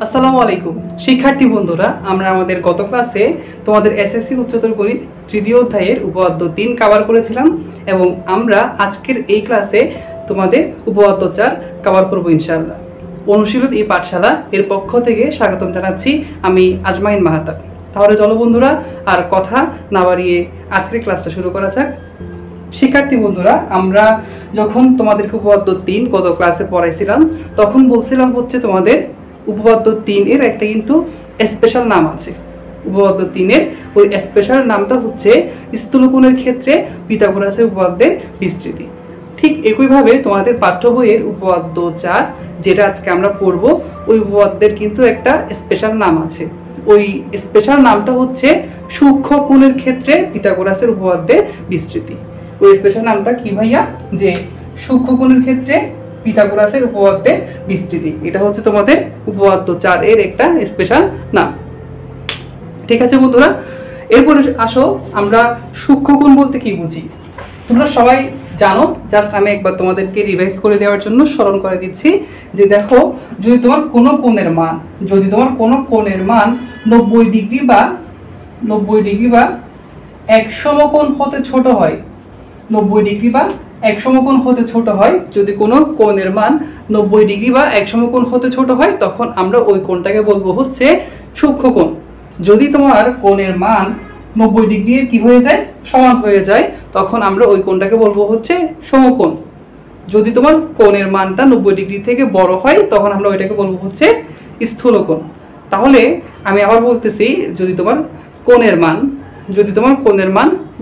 আসসালামু আলাইকুম শিক্ষার্থী বন্ধুরা, আমরা আমাদের গত ক্লাসে তোমাদের এসএসসি উচ্চতর গণিত তৃতীয় অধ্যায়ের উপপাদ্য 3 কভার করেছিলাম এবং আমরা আজকের এই ক্লাসে তোমাদের উপপাদ্য 4 কভার করব ইনশাআল্লাহ। অনুশীলন এই পাঠশালা এর পক্ষ থেকে স্বাগতম জানাচ্ছি আমি আজমাইন মাহাতা। তাহলে চলো বন্ধুরা, আর কথা না বাড়িয়ে আজকের ক্লাসটা শুরু করা যাক। শিক্ষার্থী বন্ধুরা, আমরা যখন তোমাদেরকে উপপাদ্য 3 গত ক্লাসে পড়াইছিলাম তখন বলছিলাম হচ্ছে তোমাদের উপপাদ্য 3 এর একটা কিন্তু স্পেশাল নাম আছে। উপপাদ্য 3 এর ওই স্পেশাল নামটা হচ্ছে স্থূলকোণের ক্ষেত্রে পিথাগোরাসের উপপাদ্যের বিস্তৃতি। ঠিক একইভাবে তোমাদের পাঠ্য বইয়ের উপপাদ্য 4 যেটা আজকে আমরা পড়ব, ওই উপপাদ্যের কিন্তু একটা স্পেশাল নাম আছে। ওই স্পেশাল নামটা হচ্ছে সূক্ষ্মকোণের ক্ষেত্রে পিথাগোরাসের উপপাদ্যের বিস্তৃতি। ওই স্পেশাল নামটা কি ভাইয়া? যে সূক্ষ্মকোণের ক্ষেত্রে পিথাগোরাসের উপপাদ্যের বিস্তৃতি। এটা হচ্ছে তোমাদের উপপাদ্য 4 এর একটা স্পেশাল নাম। ঠিক আছে বন্ধুরা, এরপরে আসো আমরা সূক্ষ্মকোণ বলতে কি বুঝি। তোমরা সবাই জানো, জাস্ট আমি একবার তোমাদেরকে রিভাইজ করে দেওয়ার জন্য স্মরণ করে দিচ্ছি যে দেখো, যদি তোমার কোনো কোণের মান 90 ডিগ্রি বা 1 সমকোণ হতে ছোট হয়, 90 ডিগ্রি বা 1 সমকোণ হতে ছোট হয়, যদি কোনো কোণের মান 90 ডিগ্রি বা 1 সমকোণ হতে ছোট হয়, তখন আমরা ওই কোণটাকে বলবো হচ্ছে সূক্ষ্মকোণ। যদি তোমার কোণের মান 90 ডিগ্রি কি হয়ে যায়, সমান হয়ে যায়, তখন আমরা ওই কোণটাকে বলবো হচ্ছে সমকোণ। যদি তোমার কোণের মানটা 90 ডিগ্রি থেকে বড় হয়, তখন আমরা ওইটাকে বলবো হচ্ছে স্থূলকোণ। তাহলে আমি আবার বলতেছি, যদি তোমার কোণের মান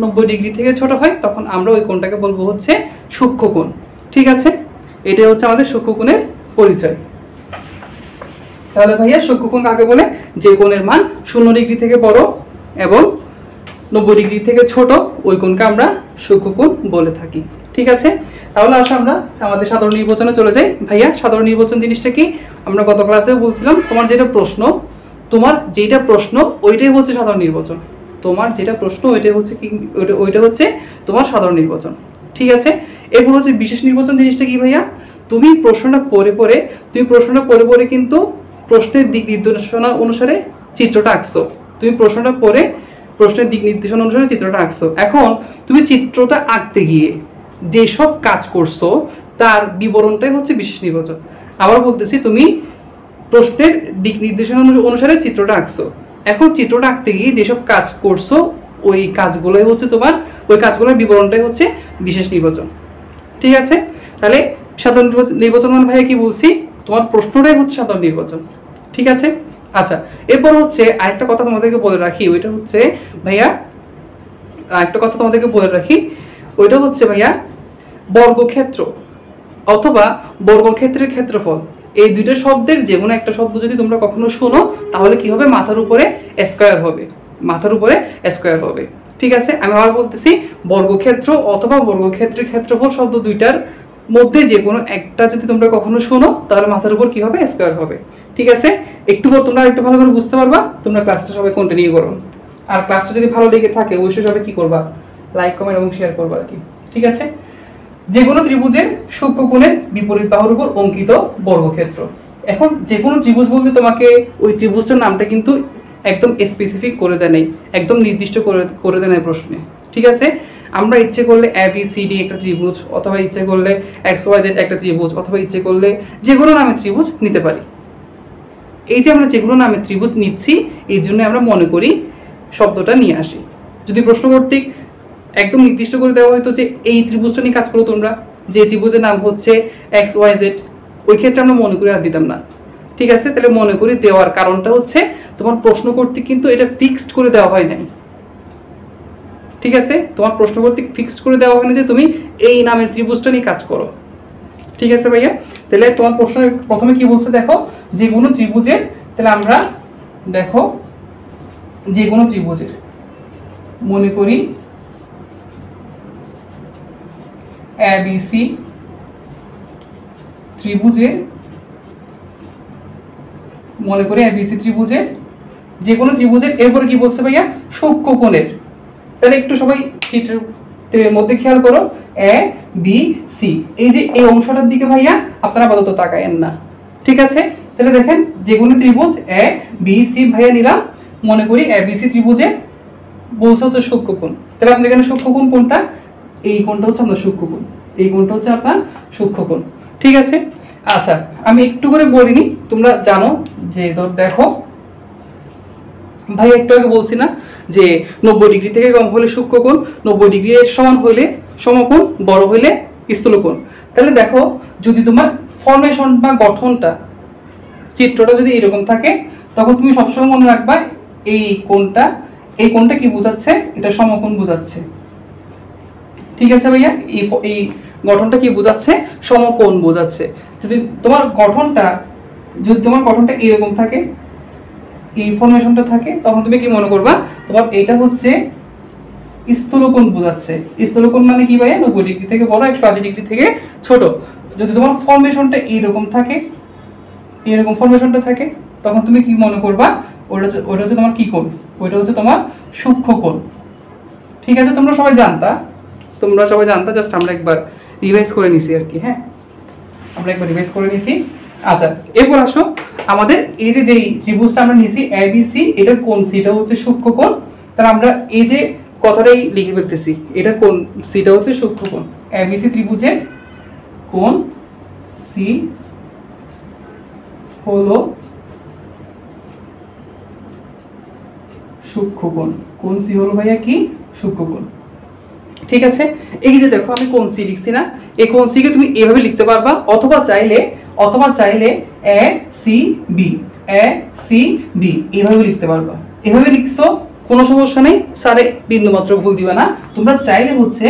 90 ডিগ্রি থেকে ছোট হয়, তখন আমরা ওই কোণটাকে বলবো হচ্ছে সূক্ষ্মকোণ। ঠিক আছে, এটাই হচ্ছে আমাদের সূক্ষ্মকোণের পরিচয়। তাহলে ভাইয়া, সূক্ষ্মকোণ কাকে বলে? যে কোণের মান 0 ডিগ্রি থেকে বড় এবং 90 ডিগ্রি থেকে ছোট, ওই কোণকে আমরা সূক্ষ্মকোণ বলে থাকি। ঠিক আছে, তাহলে আসো আমরা আমাদের সাধারণ নির্বাচনে চলে যাই। ভাইয়া, সাধারণ নির্বাচন জিনিসটা কি? আমরা গত ক্লাসেও বলছিলাম, তোমার যেটা প্রশ্ন ওইটাই হচ্ছে সাধারণ নির্বাচন। তোমার যেটা প্রশ্ন ওইটা হচ্ছে তোমার সাধারণ নির্বাচন। ঠিক আছে, এরপর হচ্ছে বিশেষ নির্বাচন জিনিসটা কি ভাইয়া? তুমি প্রশ্নটা পড়ে পড়ে কিন্তু প্রশ্নের দিক নির্দেশনা অনুসারে চিত্রটা আঁকছো। তুমি প্রশ্নটা পড়ে প্রশ্নের দিক নির্দেশনা অনুসারে চিত্রটা আঁকছো। এখন তুমি চিত্রটা আঁকতে গিয়ে যেসব কাজ করছো তার বিবরণটাই হচ্ছে বিশেষ নির্বাচন। আবার বলতেছি, তুমি প্রশ্নের দিক নির্দেশনা অনুসারে চিত্রটা আঁকছো। এখন চিত্রটা আঁকতে গিয়ে যেসব কাজ করছো ওই কাজগুলোই হচ্ছে তোমার, ওই কাজগুলোর বিবরণটাই হচ্ছে বিশেষ নির্বাচন। ঠিক আছে, তাহলে সাধারণ নির্বাচন মানে ভাইয়া কি বলছি, তোমার প্রশ্নটাই হচ্ছে সাধারণ নির্বাচন। ঠিক আছে, আচ্ছা, এরপর হচ্ছে আরেকটা কথা তোমাদেরকে বলে রাখি, ওইটা হচ্ছে ভাইয়া বর্গক্ষেত্র অথবা বর্গক্ষেত্রের ক্ষেত্রফল, এই দুইটা শব্দের যে কোনো একটা শব্দ যদি তোমরা কখনো শোনো, তাহলে কি হবে? মাথার উপরে স্কয়ার হবে। ঠিক আছে, আমি আবার বলতেছি, বর্গক্ষেত্র অথবা বর্গক্ষেত্রের ক্ষেত্রফল শব্দ দুইটার মধ্যে যে কোনো একটা যদি তোমরা কখনো শোনো, তাহলে মাথার উপর কি হবে? স্কয়ার হবে। ঠিক আছে, তোমরা একটু ভালো করে বুঝতে পারবা। তোমরা ক্লাসটা সবাই কন্টিনিউ করো, আর ক্লাসটা যদি ভালো লেগে থাকে অবশ্যই সবাই কি করবা? লাইক, কমেন্ট এবং শেয়ার করবা আর কি। ঠিক আছে, যে কোনো ত্রিভুজের সূক্ষ্মকোণের বিপরীত বাহুর উপর অঙ্কিত বর্গক্ষেত্র। এখন যে কোনো ত্রিভুজ বলতে তোমাকে ওই ত্রিভুজটার নামটা কিন্তু একদম স্পেসিফিক করে দেয় নাই, একদম নির্দিষ্ট করে দেয় নাই প্রশ্নে। ঠিক আছে, আমরা ইচ্ছে করলে ABCD একটা ত্রিভুজ, অথবা ইচ্ছে করলে XYZ একটা ত্রিভুজ, অথবা ইচ্ছে করলে যে কোনো নামের ত্রিভুজ নিতে পারি। এই যে আমরা যে কোনো নামের ত্রিভুজ নিচ্ছি, এই জন্য আমরা মনে করি শব্দটা নিয়ে আসি। যদি প্রশ্ন কর্তৃক একদম নির্দিষ্ট করে দেওয়া হয়তো যে এই ত্রিভুজটা নিয়ে কাজ করো তোমরা, যে ত্রিভুজের নাম হচ্ছে XYZ, ওই ক্ষেত্রে আমরা মনে করে আর দিতাম না। ঠিক আছে, তাহলে মনে করে দেওয়ার কারণটা হচ্ছে তোমার প্রশ্ন কর্তৃক কিন্তু এটা ফিক্সড করে দেওয়া হয় নাই। ঠিক আছে, তোমার প্রশ্ন কর্তৃক ফিক্সড করে দেওয়া হয় না যে তুমি এই নামের ত্রিভুজটা নিয়ে কাজ করো। ঠিক আছে ভাইয়া, তাহলে তোমার প্রশ্ন প্রথমে কি বলছে দেখো, যে কোনো ত্রিভুজের, তাহলে আমরা দেখো যে কোনো ত্রিভুজের মনে করি ABC ত্রিভুজের, যে কোনো ত্রিভুজের, এরপরে কি বলছে ভাইয়া? সূক্ষ্মকোণের। তাহলে একটু সবাই চিত্রের মধ্যে খেয়াল করো, ABC, এই যে এই অংশটার দিকে ভাইয়া আপনারা আপাতত তাকায়েন না। ঠিক আছে, তাহলে দেখেন যে কোনো ত্রিভুজ এ বি সি ভাইয়া নিলাম, মনে করি এ বি সি ত্রিভুজে বলছে হচ্ছে সূক্ষ্মকোণ। তাহলে আপনার এখানে সূক্ষ্মকোণ কোনটা? এই কোণটা হচ্ছে আপনার সূক্ষ্মকোণ, এই কোণটা হচ্ছে আপনার সূক্ষ্মকোণ। ঠিক আছে, আচ্ছা আমি একটু করে বলিনি, তোমরা জানো যে ধর দেখো ভাই একটু আগে বলছি না যে 90 ডিগ্রি থেকে কম হলে সূক্ষ্মকোণ, 90 ডিগ্রি এর সমান হলে সমকোণ, বড় হলে স্থূলকোণ। তাহলে দেখো যদি তোমার ফর্মেশন বা গঠনটা চিত্রটা যদি এরকম থাকে, তখন তুমি সবসময় মনে রাখবা এই কোণটা, এই কোণটা কি বোঝাচ্ছে? এটা সমকোণ বোঝাচ্ছে। ঠিক আছে ভাইয়া, এই গঠনটা কি বোঝাচ্ছে? সমকোণ বোঝাচ্ছে। যদি তোমার গঠনটা এরকম থাকে, এই ফর্মেশনটা থাকে, তখন তুমি কি মনে করবা? তোমার এটা হচ্ছে স্থূলকোণ বোঝাচ্ছে। স্থূলকোণ মানে কি ভাইয়া? 90 ডিগ্রি থেকে বড়, 180 ডিগ্রি থেকে ছোট। যদি তোমার ফর্মেশনটা এইরকম থাকে, এরকম ফর্মেশনটা থাকে, তখন তুমি কি মনে করবা? ওটা হচ্ছে তোমার কি কোণ? ওইটা হচ্ছে তোমার সূক্ষ্মকোণ। ঠিক আছে, তোমরা সবাই জানতা, জাস্ট আমরা একবার রিভাইজ করে নিছি আর কি। হ্যাঁ, আমরা একবার রিভাইজ করে নিছি। আচ্ছা এরপর আসো, আমাদের এই যে যেই ত্রিভুজটা আমরা নিছি এবিসি, এটা কোণ সি, এটা হচ্ছে সূক্ষ্মকোণ। তাহলে আমরা এই যে কথাটাই লিখে ফেলতেছি, এটা কোণ সিটা হচ্ছে সূক্ষ্মকোণ। এবিসি ত্রিভুজের কোণ সি হলো সূক্ষ্মকোণ। কোণ সি হলো ভাইয়া কি? সূক্ষ্মকোণ। ঠিক আছে, এই যে দেখো আমি কোণ সি লিখছি না, এই কোণ সি কে তুমি এভাবে লিখতে পারবা, অথবা চাইলে A C B, A C B এইভাবে লিখতে পারবা। এভাবে লিখছো কোনো সমস্যা নেই, স্যারে বিন্দু মাত্র ভুল দিবা না। তোমরা চাইলে হচ্ছে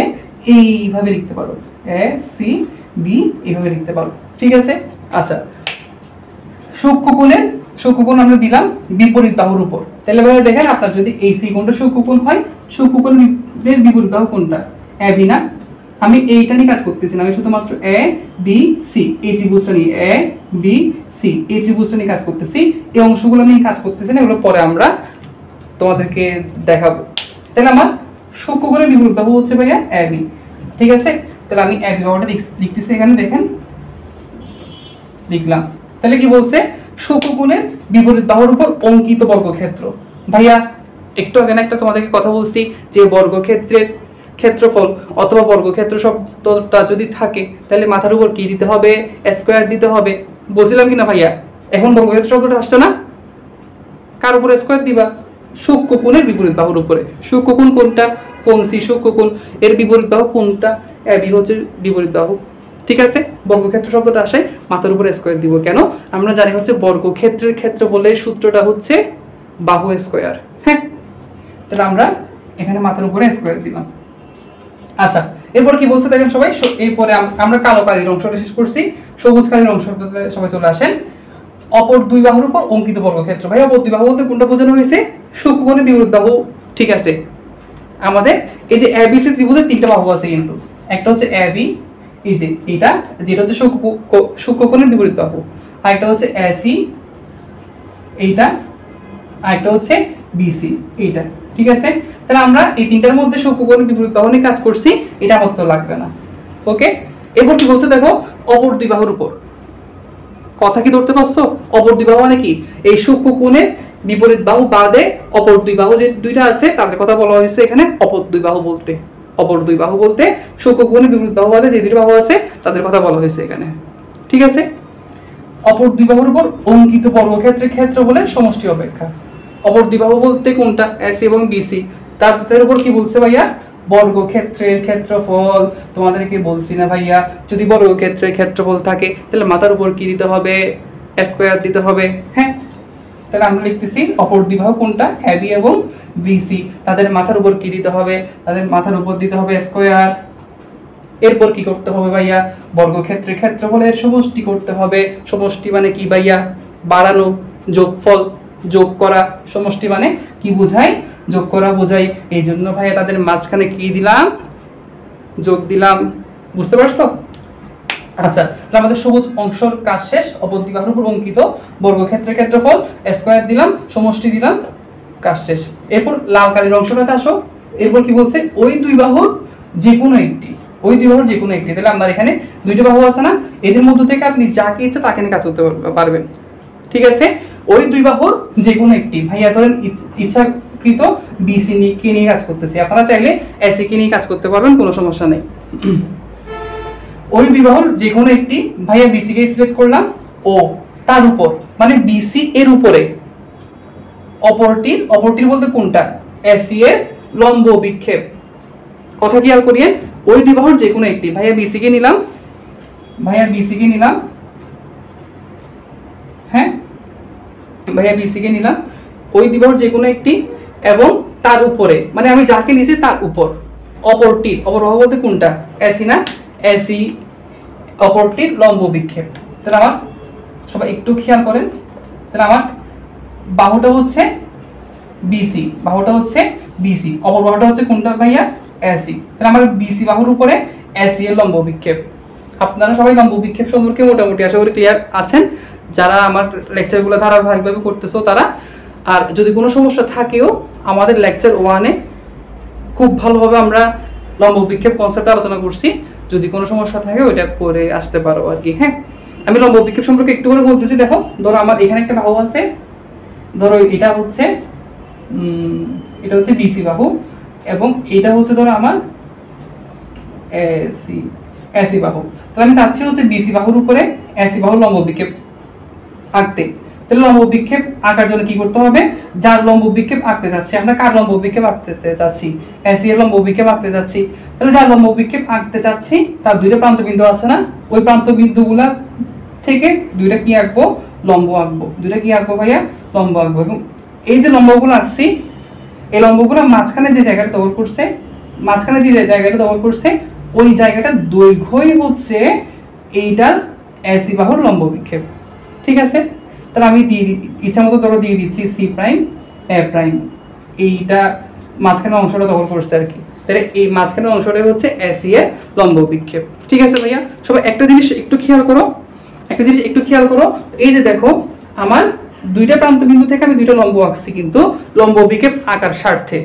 এইভাবে লিখতে পারো, এ সি বি এইভাবে লিখতে পারো। ঠিক আছে, আচ্ছা সূক্ষ্মকোণ আমরা দিলাম বিপরীত বাহুর উপর। তাহলে ভাই দেখেন, আপনার যদি এই সি কোণটা সূক্ষ্মকোণ হয়, সূক্ষ্মকোণের বিপরীত বাহু কোনটা? এ বি না? আমি এইটা নিয়ে কাজ করতেছি না, আমি শুধুমাত্র এ বি সি এই ত্রিভুজটা নিয়ে, এ বি সি এই ত্রিভুজটা নিয়ে কাজ করতেছি। এই অংশগুলো নিয়ে কাজ করতেছি না, এগুলো পরে আমরা তোমাদেরকে দেখাবো। তাহলে আমার সূক্ষ্মকোণের বিপরীত বাহু হচ্ছে ভাইয়া এ বি। ঠিক আছে, তাহলে আমি এ বি বাহুটা লিখতেছি এখানে, দেখেন লিখলাম। তাহলে কি বলছে? সূক্ষ্মকোণের বিপরীত বাহুর উপর অঙ্কিত বর্গক্ষেত্র। ভাইয়া একটু আগে একটা তোমাদেরকে কথা বলছি যে বর্গক্ষেত্রের ক্ষেত্রফল অথবা বর্গক্ষেত্র শব্দটা যদি থাকে, তাহলে মাথার উপর কি দিতে হবে? স্কয়ার দিতে হবে। বলছিলাম কিনা ভাইয়া? এখন বর্গক্ষেত্র শব্দটা আসছে না, কার উপরে স্কয়ার দিবা? সূক্ষ্মকোণের বিপরীত বাহুর উপরে। সূক্ষ্মকোণ কোনটা? কোণ সি সূক্ষ্মকোণ, এর বিপরীত বাহু কোনটা? এ বি হচ্ছে বিপরীত বাহু। ঠিক আছে, বর্গক্ষেত্র শব্দটা আসে মাথার উপরে স্কয়ার দিব কেন? আমরা জানি হচ্ছে বর্গক্ষেত্রের ক্ষেত্রফলের সূত্রটা হচ্ছে বাহু স্কয়ার। হ্যাঁ, তাহলে আমরা এখানে মাথার উপরে স্কয়ার দিলাম। আচ্ছা এরপর কি বলছে দেখেন সবাই, এরপরে আমরা কালো কালির অংশটা শেষ করছি, সবুজ কালির অংশটাতে সবাই চলে আসেন। অপর দুই বাহুর উপর অঙ্কিত বর্গক্ষেত্র। ভাই অপর দুই বাহু বলতে কোনটা বোঝানো হয়েছে? সূক্ষ্মকোণের বিপরীত বাহু। ঠিক আছে, আমাদের এই যে এবিসি ত্রিভুজের তিনটা বাহু আছে কিন্তু, একটা হচ্ছে এবি, এই যে এটা যেটা হচ্ছে সূক্ষ্মকোণের বিপরীত বাহু, আর একটা হচ্ছে এসি এইটা, আর একটা হচ্ছে বিসি এইটা। ঠিক আছে, তাহলে আমরা এই তিনটার মধ্যে সূক্ষ্মকোণের বিপরীত বাহু নিয়ে কাজ করছি, এটা আপাতত লাগবে না। ওকে, এরপর কি বলছে দেখো, অপর দুই বাহুর উপর। কথা কি ধরতে পারছো? অপর দুই বাহু মানে কি? এই সূক্ষ্মকোণের বিপরীত বাহু বাদে অপর দুই বাহু যে দুইটা আছে তাদের কথা বলা হয়েছে এখানে অপর দুই বাহু বলতে। অপর দুই বাহু বলতে সূক্ষ্মকোণের বিপরীত বাহু বাদে যে দুইটা বাহু আছে তাদের কথা বলা হয়েছে এখানে। ঠিক আছে, অপর দুই বাহুর উপর অঙ্কিত বর্গক্ষেত্রের ক্ষেত্রফলের সমষ্টি অপেক্ষা। অপর দুই বাহু বলতে কোনটা? এসি এবং বিসি। তার উপর কি বলছে ভাইয়া? বর্গক্ষেত্রের ক্ষেত্রফল। তোমাদেরকে বলছি না ভাইয়া, যদি বর্গক্ষেত্রের ক্ষেত্রফল থাকে তাহলে মাথার উপর কি দিতে হবে? স্কয়ার দিতে হবে। হ্যাঁ, তাহলে আমরা লিখতেছি অপর দুই বাহু কোনটা? এবি এবং বিসি, তাদের মাথার উপর কি দিতে হবে? তাদের মাথার উপর দিতে হবে স্কয়ার। এরপর কি করতে হবে ভাইয়া? বর্গক্ষেত্রের ক্ষেত্রফলের সমষ্টি করতে হবে। সমষ্টি মানে কি ভাইয়া? বাড়ানো, যোগফল, যোগ করা। সমষ্টি মানে কি বোঝায়? যোগ করা বোঝায়। এই জন্য ভাইয়া তাদের মাঝখানে কি দিলাম? যোগ দিলাম। বুঝতে পারছো? আচ্ছা, তাহলে আমাদের সবুজ অংশের কাজ শেষ। অপর দুই বাহুর উপর অঙ্কিত বর্গক্ষেত্রের ক্ষেত্রফল, স্কয়ার দিলাম, সমষ্টি দিলাম, কাজ শেষ। এরপর লাল কালির অংশটাতে আসো। এরপর কি বলছে? ওই দুই বাহুর যে কোনো একটি, ওই দুই বাহুর যে কোনো একটি। তাহলে আপনার এখানে দুইটা বাহু আছে না, এদের মধ্য থেকে আপনি যাকে ইচ্ছে তাকে নিয়ে কাজ করতে পারবেন। ঠিক আছে, ওই দুই বাহুর যে কোনো একটি, ভাইয়া ধরেন ইচ্ছাকৃত বিসি কে নিয়ে কাজ করতেছি, আপনারা চাইলে এসি কে নিয়ে কাজ করতে পারবেন, কোনো সমস্যা নেই। ওই দুই বাহুর যে কোনো একটি, ভাইয়া বিসি কে সিলেক্ট করলাম, ও তার উপর মানে বিসি এর উপরে অপরটির বলতে কোনটা, এসি এর লম্ব বিক্ষেপ। কথা খেয়াল করিয়ে, ওই দুই বাহুর যে কোনো একটি, ভাইয়া বিসি কে নিলাম, হ্যাঁ ভাইয়া বিসি কে নিলাম, ওই দুই বাহুর যে কোনো একটি এবং তার উপরে মানে আমি যাকে নিয়েছি তার উপর অপর বাহু বলতে কোনটা, এসি না, এসি অপরটির লম্ব বিক্ষেপ। তাহলে আমার সবাই একটু খেয়াল করেন, তাহলে আমার বাহুটা হচ্ছে বিসি, অপর বাহুটা হচ্ছে কোনটা ভাইয়া, এসি। তাহলে আমার বিসি বাহুর উপরে এসি এর লম্ব বিক্ষেপ। আপনারা সবাই লম্ব বিক্ষেপ সম্পর্কে মোটামুটি আশা করি ক্লিয়ার আছেন, যারা আমার লেকচারগুলো ধারাবাহিকভাবে করতেছো তারা। আর যদি কোনো সমস্যা থাকেও, আমাদের লেকচার 1-এ খুব ভালোভাবে আমরা লম্ব বিক্ষেপ কনসেপ্ট আলোচনা করছি, যদি কোনো সমস্যা থাকে ওইটা করে আসতে পারো আর কি। হ্যাঁ, আমি লম্ব বিক্ষেপ সম্পর্কে একটু করে বলতেছি। দেখো, ধরো আমার এখানে একটা বাহু আছে, ধরো এটা হচ্ছে বিসি বাহু এবং এটা হচ্ছে ধরো আমার এসি বাহু। তাহলে আমি চাচ্ছি হচ্ছে বিসি বাহুর উপরে এসি বাহুর লম্ব বিক্ষেপ আঁকতে। তাহলে লম্ব বিক্ষেপ আঁকার জন্য কি করতে হবে, যার লম্ব বিক্ষেপ আঁকতে যাচ্ছে, আমরা কার লম্ব বিক্ষেপ আঁকতে যাচ্ছি, এসি এর লম্ব বিক্ষেপ আঁকতে যাচ্ছি। তাহলে যার লম্ব বিক্ষেপ আঁকতে যাচ্ছি তার দুইটা প্রান্ত বিন্দু আছে না, ওই প্রান্ত বিন্দুগুলা থেকে দুইটা কি আঁকবো, লম্ব আঁকবো। দুইটা কি আঁকবো ভাইয়া, লম্ব আঁকবো। এবং এই যে লম্বগুলো আঁকছি, এই লম্বগুলো মাঝখানে যে জায়গাটা কভার করছে, ওই জায়গাটা দৈর্ঘ্যই হচ্ছে এইটার এসি বাহুর লম্ব বিক্ষেপ। ঠিক আছে, তাহলে আমি ইচ্ছা মতো ধরো দিয়ে দিচ্ছি সি প্রাইম এ প্রাইম, এইটা মাঝখানে অংশটা কভার করছে আর কি। তাহলে এই মাঝখানের অংশটা হচ্ছে এসি এর লম্ব বিক্ষেপ। ঠিক আছে ভাইয়া, সবাই একটা জিনিস একটু খেয়াল করো, এই যে দেখো আমার দুইটা প্রান্ত বিন্দু থেকে আমি দুইটা লম্ব আঁকছি, কিন্তু লম্ব বিক্ষেপ আঁকার স্বার্থে।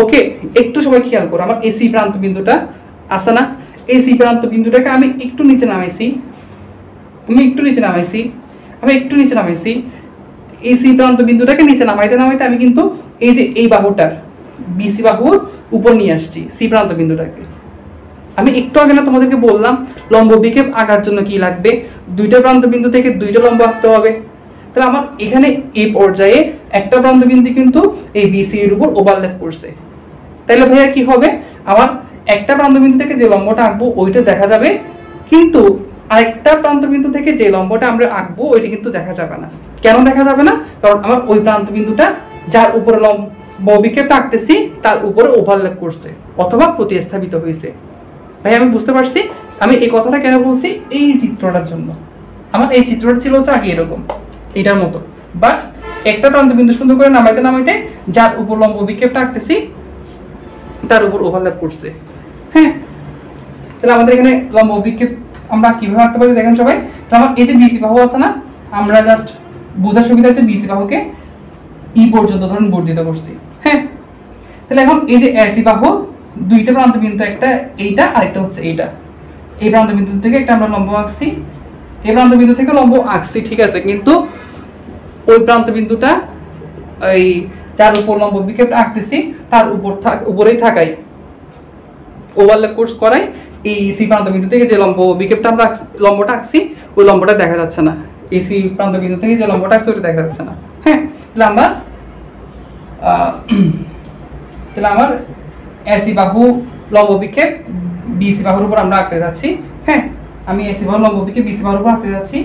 ওকে, একটু সবাই খেয়াল করো, আমার এসি প্রান্ত বিন্দুটা আছে না, এসি প্রান্ত বিন্দুটাকে আমি একটু নিচে নামাইছি, এসি প্রান্ত বিন্দুটাকে নিচে নামাইতে আমি কিন্তু এই যে এই বাহুটার বিসি বাহুর উপর নিয়ে আসছি সি প্রান্ত বিন্দুটাকে। আমি একটু আগে না তোমাদেরকে বললাম লম্ব বিক্ষেপ আঁকার জন্য কি লাগবে, দুইটা প্রান্ত বিন্দু থেকে দুইটা লম্ব আঁকতে হবে। তাহলে আমার এখানে এই পর্যায়ে একটা প্রান্ত বিন্দু কিন্তু এই বিসি এর উপর ওভারল্যাপ করছে। তাহলে ভাইয়া কি হবে, আমার একটা প্রান্ত বিন্দু থেকে যে লম্বটা আঁকবো ওইটা দেখা যাবে, কিন্তু আরেকটা প্রান্ত বিন্দু থেকে যে লম্বটা আমরা আঁকবো ওইটা কিন্তু দেখা যাবে না। কেন দেখা যাবে না, কারণ আমার ওই প্রান্ত বিন্দুটা যার উপরে লম্ব বিক্ষেপটা আঁকতেছি তার উপরে ওভারল্যাপ করছে অথবা প্রতিস্থাপিত হয়েছে। ভাই আমি বুঝতে পারছি, আমি এই কথাটা কেন বলছি, এই চিত্রটার জন্য। আমার এই চিত্রটা ছিল হচ্ছে আগে এরকম, এটার মতো, বাট একটা প্রান্ত বিন্দু সুন্দর করে নামাইতে যার উপর লম্ব বিক্ষেপটা আঁকতেছি তার উপর ওভারল্যাপ করছে। হ্যাঁ, তাহলে আমাদের এখানে লম্ব বিক্ষেপ আমরা কিভাবে আঁকতে পারি দেখেন সবাই। তাহলে আমার এই যে বিসি বাহু আছে না, আমরা জাস্ট বোঝার সুবিধার্থে বিসি বাহুকে ই পর্যন্ত ধরুন বর্ধিত করছি। হ্যাঁ, তাহলে এখন এই যে এসি বাহু দুইটা প্রান্ত বিন্দু, একটা এইটা আরেকটা হচ্ছে এইটা, এই প্রান্ত বিন্দু থেকে একটা আমরা লম্ব আঁকছি, এই প্রান্ত বিন্দু থেকে লম্ব আঁকছি, ঠিক আছে, কিন্তু ওই প্রান্ত বিন্দুটা এই যার উপর লম্ব বিক্ষেপটা আঁকতেছি তার উপরেই থাকাই ওভারল্যাপ কোর্স করাই এই সি প্রান্ত বিন্দু থেকে যে লম্ব বিক্ষেপটা আমরা লম্বটা আঁকছি ওই লম্বটা দেখা যাচ্ছে না, এই সি প্রান্ত বিন্দু থেকে যে লম্বটা আঁকছি ওটা দেখা যাচ্ছে না। হ্যাঁ, তাহলে আমার এসি বাহু লম্ব বিক্ষেপ বিসি বাহুর উপর আমরা আঁকতে যাচ্ছি। হ্যাঁ, আমি এসি বাহু লম্ব বিক্ষেপ বিসি বাহুর উপর আঁকতে যাচ্ছি।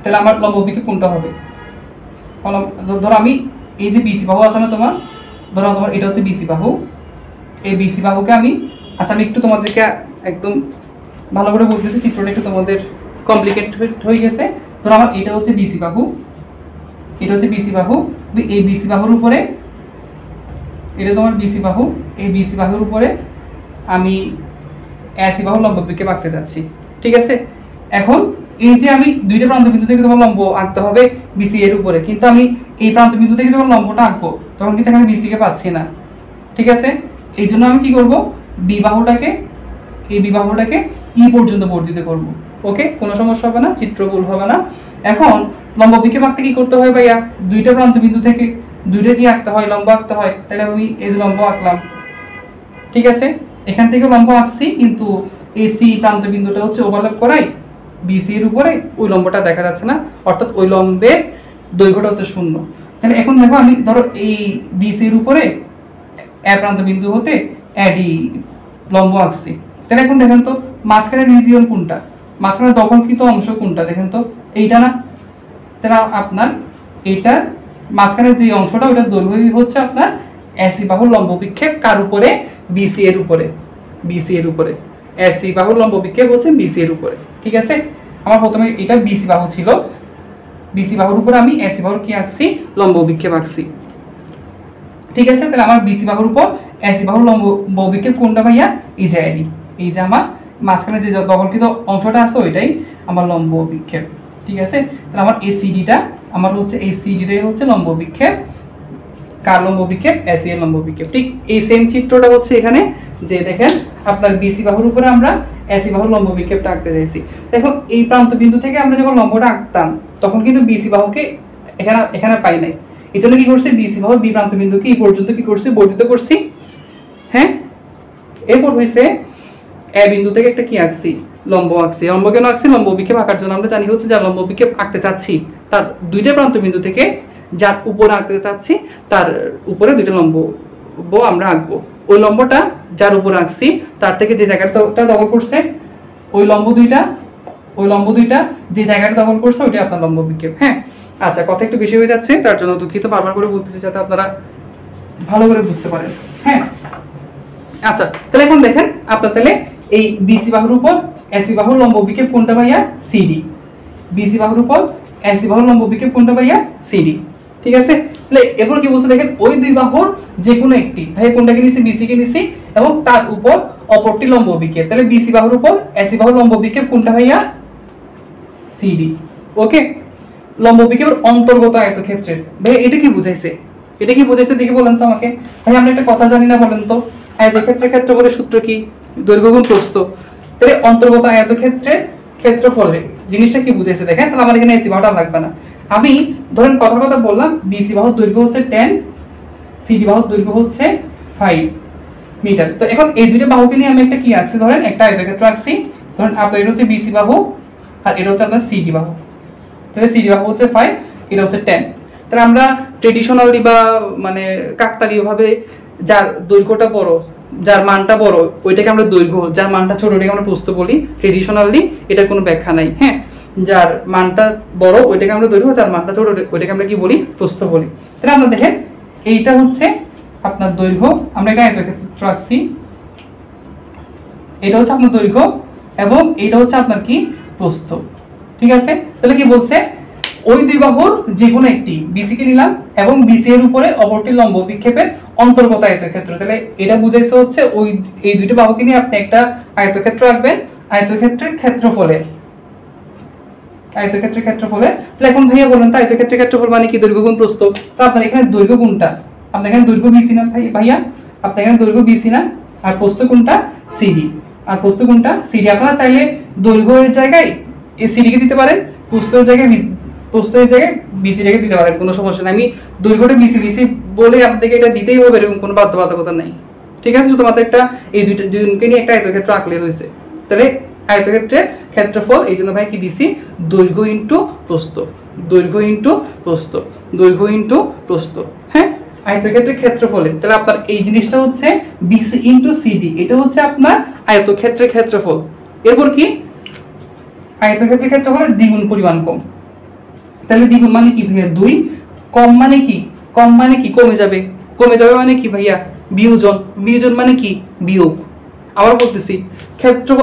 তাহলে আমার লম্ব বিক্ষেপ কোনটা হবে, ধরো আমি এই যে বিসি বাহু আছে না তোমার, ধরো তোমার এটা হচ্ছে বিসি বাহু, এই বিসি বাহুকে আমি, আচ্ছা আমি একটু তোমাদেরকে একদম ভালো করে বলতেছি, চিত্রটা একটু তোমাদের কমপ্লিকেটেড হয়ে গেছে। ধরো আমার এটা হচ্ছে বিসি বাহু, এটা হচ্ছে বিসি বাহু, এই বিসি বাহুর উপরে এটা তোমার বিসি বাহু, এই বিসি বাহুর উপরে আমি এসি বাহু লম্ব বিক্ষেপ আঁকতে যাচ্ছি। ঠিক আছে, এখন এই যে আমি দুইটা প্রান্ত বিন্দু থেকে যখন লম্ব আঁকতে হবে বিসি এর উপরে, কিন্তু আমি এই প্রান্ত বিন্দু থেকে যখন লম্বটা আঁকবো তখন কিন্তু আমি বিসি কে পাচ্ছি না। ঠিক আছে, এই জন্য আমি কি করব, বি বাহুটাকে এই বিবাহটাকে ই পর্যন্ত বর্ধিত করব। ওকে, কোনো সমস্যা হবে না, চিত্র ভুল হবে না। এখন লম্ব বিক্ষেপ আঁকতে কি করতে হয় ভাইয়া? দুইটা প্রান্ত বিন্দু থেকে দুইটা কি আঁকতে হয়? লম্ব আঁকতে হয়। তাহলে আমি এই যে লম্ব আঁকলাম, ঠিক আছে, এখান থেকে লম্ব আঁকছি, কিন্তু এই সি প্রান্ত বিন্দুটা হচ্ছে ওভারল্যাপ করাই বিসি এর উপরে, ওই লম্বটা দেখা যাচ্ছে না, অর্থাৎ ওই লম্বের দৈর্ঘ্যটা হচ্ছে 0। তাহলে এখন দেখো আমি ধরো এই বিসি এর উপরে এ প্রান্ত বিন্দু হতে এডি লম্ব আঁকছি। তাহলে এখন দেখেন তো মাঝখানের রিজিয়ন কোনটা, মাঝখানে দখলকৃত অংশ কোনটা, দেখেন তো এইটা না? তাহলে আপনার এইটার মাঝখানে যে অংশটা ওইটার দৈর্ঘ্য হচ্ছে আপনার এসি বাহুর লম্ব বিক্ষেপ কার উপরে? বিসি এর উপরে। বিসি এর উপরে এসি বাহুর লম্ব বিক্ষেপ হচ্ছে বিসি এর উপরে, ঠিক আছে। আমার প্রথমে এটা বিসি বাহু ছিল, বিসি বাহুর উপরে আমি এসি বাহুর কি আঁকছি? লম্ব বিক্ষেপ আঁকছি, ঠিক আছে। তাহলে আমার বিসি বাহুর উপর এসি বাহুর লম্ব বিক্ষেপ কোনটা ভাইয়া? এই যে এডি, এই যে আমার মাঝখানে যে দখলকৃত অংশটা আছে ওইটাই আমার লম্ব বিক্ষেপ, ঠিক আছে। তাহলে আমার এই সিডিটা আমার হচ্ছে, এই সিডিটাই হচ্ছে লম্ব বিক্ষেপ, কার লম্ব বিক্ষেপ? এসি এর লম্ব বিক্ষেপ। ঠিক এই সেম চিত্রটা হচ্ছে এখানে, যে দেখেন আপনার বিসি বাহুর উপরে আমরা এসি বাহুর লম্ব বিক্ষেপটা আঁকতে চাইছি। এখন এই প্রান্ত বিন্দু থেকে আমরা যখন লম্বটা আঁকতাম তখন কিন্তু বিসি বাহুকে এখানে এখানে পাই নাই, এই জন্য কি করছে? বিসি বাহুর বি প্রান্ত বিন্দুকে এই পর্যন্ত কি করছে? বর্ধিত করছি, হ্যাঁ। এরপর হয়েছে এ বিন্দু থেকে একটা কি আঁকছি? লম্ব আঁকছি। লম্ব কেন আঁকছি? লম্ব বিক্ষেপ আঁকার জন্য আমরা জানি হচ্ছে যার লম্ব বিক্ষেপ আঁকতে চাচ্ছি তার দুইটা প্রান্ত বিন্দু থেকে যার উপরে আঁকতে চাচ্ছি তার উপরে দুইটা লম্ব আমরা আঁকবো। ওই লম্বটা যার উপরে আঁকছি তার থেকে যে জায়গাটা দখল করছে ওই লম্ব দুইটা, ওই লম্ব দুইটা যে জায়গাটা দখল করছে ওইটা আপনার লম্ব বিক্ষেপ, হ্যাঁ। আচ্ছা, কথা একটু বেশি হয়ে যাচ্ছে, তার জন্য দুঃখিত, বারবার করে বলতেছি যাতে আপনারা ভালো করে বুঝতে পারেন, হ্যাঁ। আচ্ছা, তাহলে এখন দেখেন আপনার, তাহলে এই বিসি বাহুর উপর এসি বাহুর লম্ব বিক্ষেপ কোনটা ভাইয়া? সিডি। বিসি বাহুর উপর এসি বাহুর লম্ব বিক্ষেপ কোনটা ভাইয়া? সিডি, ঠিক আছে। তাহলে এরপর কি বলছে দেখেন, ওই দুই বাহুর যে কোনো একটি, ভাই কোনটাকে নিছি? বিসি কে নিছি, এবং তার উপর অপরটি লম্ব বিক্ষেপ। তাহলে বিসি বাহুর উপর এসি বাহুর লম্ব বিক্ষেপ কোনটা ভাইয়া? সিডি। ওকে, লম্ব বিক্ষেপের অন্তর্গত আয়তক্ষেত্রের, ভাই এটা কি বুঝাইছে? এটা কি বুঝাইছে দেখি বলেন তো আমাকে। ভাই আমরা একটা কথা জানি না, বলেন তো আয়তক্ষেত্রের ক্ষেত্রফলের সূত্র কি? দৈর্ঘ্য গুণ প্রস্থ। তাহলে অন্তর্গত আয়তক্ষেত্রের ক্ষেত্রফলে জিনিসটা কি বুঝাইছে দেখেন। তাহলে আমার এখানে এসি বাহুটা লাগবে না, আমি ধরেন কথার কথা বললাম বিসি বাহুর দৈর্ঘ্য হচ্ছে 10, সিডি বাহুর দৈর্ঘ্য হচ্ছে 5 মিটার। তো এখন এই দুইটা বাহুকে নিয়ে আমি একটা কি আঁকছি? ধরেন একটা আয়তক্ষেত্র আঁকছি, ধরেন আপনার এটা হচ্ছে বিসি বাহু আর এটা হচ্ছে আপনার সিডি বাহু। তাহলে সিডি বাহু হচ্ছে 5, এটা হচ্ছে 10। তাহলে আমরা ট্রেডিশনালি বা মানে কাকতালীয় ভাবে যার দৈর্ঘ্যটা বড়, যার মানটা বড় ওইটাকে আমরা দৈর্ঘ্য, যার মানটা ছোট ওইটাকে আমরা প্রস্থ বলি। ট্রেডিশনালি এটা কোনো ব্যাখ্যা নাই, হ্যাঁ। যার মানটা বড় ওইটাকে আমরা দৈর্ঘ্য, যার মানটা ছোট ওইটাকে আমরা কি বলি? প্রস্থ বলি। তাহলে আমরা দেখেন এইটা হচ্ছে আপনার দৈর্ঘ্য, আমরা এটা আয়তক্ষেত্র আঁকছি, এটা হচ্ছে আপনার দৈর্ঘ্য এবং এটা হচ্ছে আপনার কি? প্রস্থ, ঠিক আছে। তাহলে কি বলছে? ওই দুই বাহুর যে কোনো একটি, বিসি কে নিলাম এবং বিসি এর উপরে অপরটি লম্ব বিক্ষেপের অন্তর্গত আয়তক্ষেত্র। তাহলে এটা বুঝাইছে হচ্ছে ওই এই দুইটা বাহুকে নিয়ে আপনি একটা আয়তক্ষেত্র আঁকবেন, আয়তক্ষেত্রের ক্ষেত্রফলে, আয়তক্ষেত্রের ক্ষেত্রফলে। তাহলে এখন ভাইয়া বলেন তো আয়তক্ষেত্রের ক্ষেত্রফল মানে কি? দৈর্ঘ্য গুণ প্রস্থ। তো আপনার এখানে দৈর্ঘ্য কোনটা? আপনার এখানে দৈর্ঘ্য বিসি না ভাইয়া? আপনার এখানে দৈর্ঘ্য বিসি না, আর প্রস্থ কোনটা? সিডি। আর প্রস্থ কোনটা? সিডি। আপনারা চাইলে দৈর্ঘ্যের জায়গায় এই সিডি কে দিতে পারেন, প্রস্থের জায়গায় প্রস্থের জায়গায় বিসি রেখে দিতে পারেন, কোনো সমস্যা নেই। আমি দৈর্ঘ্যটা বিসি দিছি বলে আপনাকে এটা দিতেই হবে এরকম কোনো বাধ্যবাধকতা নেই, ঠিক আছে। শুধুমাত্র একটা এই দুইজনকে নিয়ে একটা আয়তক্ষেত্র আঁকলে হয়েছে। তাহলে আয়তক্ষেত্রের ক্ষেত্রফল এই জন্য ভাই কি দিছি? দৈর্ঘ্য ইন্টু প্রস্থ, দৈর্ঘ্য ইন্টু প্রস্থ, দৈর্ঘ্য ইন্টু প্রস্থ, হ্যাঁ। আয়তক্ষেত্রের ক্ষেত্রফলে তাহলে আপনার এই জিনিসটা হচ্ছে বিসি ইন্টু সিডি, এটা হচ্ছে আপনার আয়তক্ষেত্রের ক্ষেত্রফল। এরপর কি? আয়তক্ষেত্রের ক্ষেত্রফলের দ্বিগুণ পরিমাণ কম। তাহলে দ্বিগুণ মানে কি ভাইয়া? 2। কম মানে কি? কম মানে কি? কমে যাবে। কমে যাবে মানে কি ভাইয়া? বিয়োজন। বিয়োজন মানে কি? বিয়োগ। আবার বলতেছি,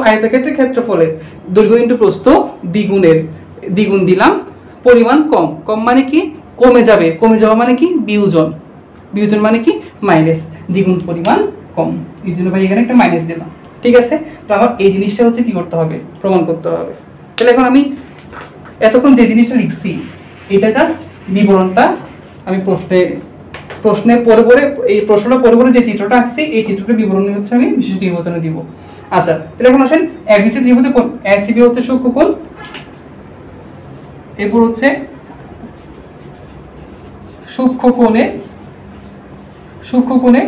আয়তক্ষেত্রের ক্ষেত্রফলের দৈর্ঘ্য ইন্টু প্রস্থ দ্বিগুণের, দ্বিগুণ দিলাম, পরিমাণ কম। কম মানে কি? কমে যাবে। কমে যাওয়া মানে কি? বিয়োজন। বিয়োজন মানে কি? মাইনাস। দ্বিগুণ পরিমাণ কম, এই জন্য ভাই এখানে একটা মাইনাস দিলাম, ঠিক আছে। তো আমার এই জিনিসটা হচ্ছে কি করতে হবে? প্রমাণ করতে হবে। তাহলে এখন আমি এতক্ষণ যে জিনিসটা লিখছি এটা জাস্ট বিবরণটা আমি প্রশ্নে পরে পরে এই প্রশ্নটা পরে পরে যে চিত্রটা আঁকছি এই চিত্রটার বিবরণী হচ্ছে আমি বিশেষ নির্বাচনে দিব। আচ্ছা, তাহলে এখন আসেন এবিসি ত্রিভুজে কোণ এসিবি হচ্ছে সূক্ষ্মকোণ, এরপর হচ্ছে সূক্ষ্মকোণে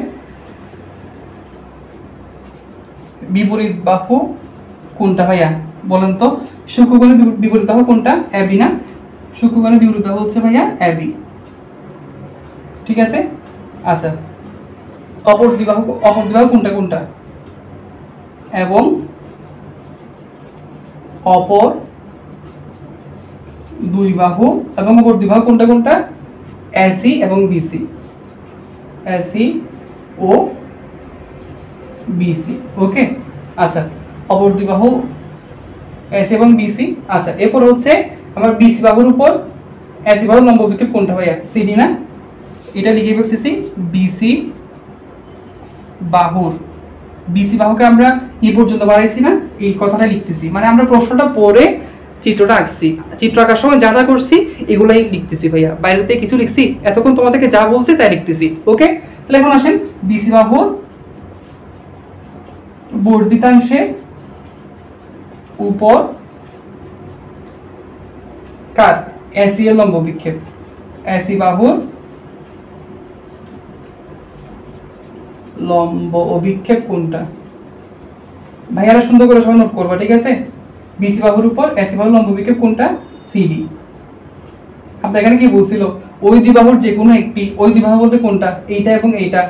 বিপরীত বাহু কোনটা ভাইয়া বলেন তো? সূক্ষ্মকোণের বিপরীত বাহু কোনটা? এবি না? সূক্ষ্মকোণের বিপরীত বাহু হচ্ছে ভাইয়া এবি, ঠিক আছে। আচ্ছা, অপর দ্বিবাহু কোনটা এবং অপর দুই বাহু এবং অপর দ্বিবাহু কোনটা এসি এবং বিসি, এসি ও বিসি, ওকে। আচ্ছা, অপর দ্বিবাহু এসি এবং বিসি। আচ্ছা, এরপর হচ্ছে আমার বিসি বাহুর উপর এসি বাহুর লম্ব অভিক্ষেপ কোনটা ভাইয়া? সিডি না? এটা লিখে ফেলতেছি, বিসি বাহুকে আমরা এই পর্যন্ত বাড়াইছি না, এই কথাটা লিখতেছি, মানে আমরা প্রশ্নটা পড়ে চিত্রটা আঁকছি, চিত্র আঁকার সময় যা যা করছি এগুলাই লিখতেছি ভাইয়া, বাইরেতে কিছু লিখছি? এতক্ষণ তোমাদেরকে যা বলছি তাই লিখতেছি, ওকে। তাহলে এখন আসেন বিসি বাহুর বর্ধিতাংশের উপর কার? এসি এর লম্ব বিক্ষেপ, এসি বাহুর লম্ব অভিক্ষেপ কোনটা? ভাইয়ারা সুন্দর করে সবাই নোট করবা, ঠিক আছে। বিসি বাহুর উপর এসি বাহুর লম্ব অভিক্ষেপ কোনটা? সিডি। আপনার এখানে কি বলছিল? ওই দ্বিবাহুর যে কোনো একটি, ওই দ্বিবাহু বলতে কোনটা? এইটা এবং এইটা,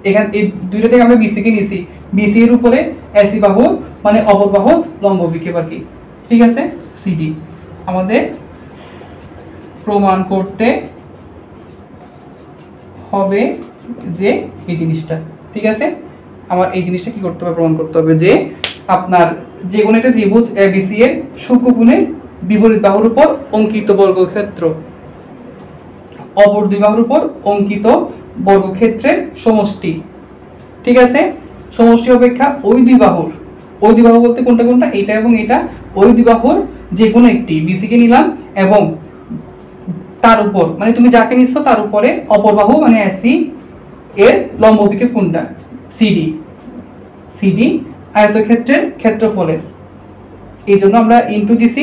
এখানে এই দুইটা থেকে আমরা বিসি কে নিছি, বিসি এর উপরে এসি বাহুর মানে অপর বাহুর লম্ব অভিক্ষেপ আর কি, ঠিক আছে, সিডি। আমাদের প্রমাণ করতে হবে যে এই জিনিসটা, ঠিক আছে। আমার এই জিনিসটা কি করতে হবে? প্রমাণ করতে হবে যে আপনার যে কোনো একটা ত্রিভুজ এবিসি এর সূক্ষ্মকোণের বিপরীত বাহুর উপর অঙ্কিত বর্গক্ষেত্র অপর দুই বাহুর উপর অঙ্কিত বর্গক্ষেত্রের সমষ্টি, ঠিক আছে। সমষ্টি অপেক্ষা ওই দুই বাহু বলতে কোনটা? এটা এবং এটা, ওই দুই বাহুর যে কোনো একটি বিসি কে নিলাম এবং তার উপর মানে তুমি যাকে নিচ্ছ তার উপরে অপর বাহু মানে এসি এর লম্ব অভিক্ষেপ কোনটা? সিডি আয়তক্ষেত্রের ক্ষেত্রফলের, এই জন্য আমরা ইনটু দিছি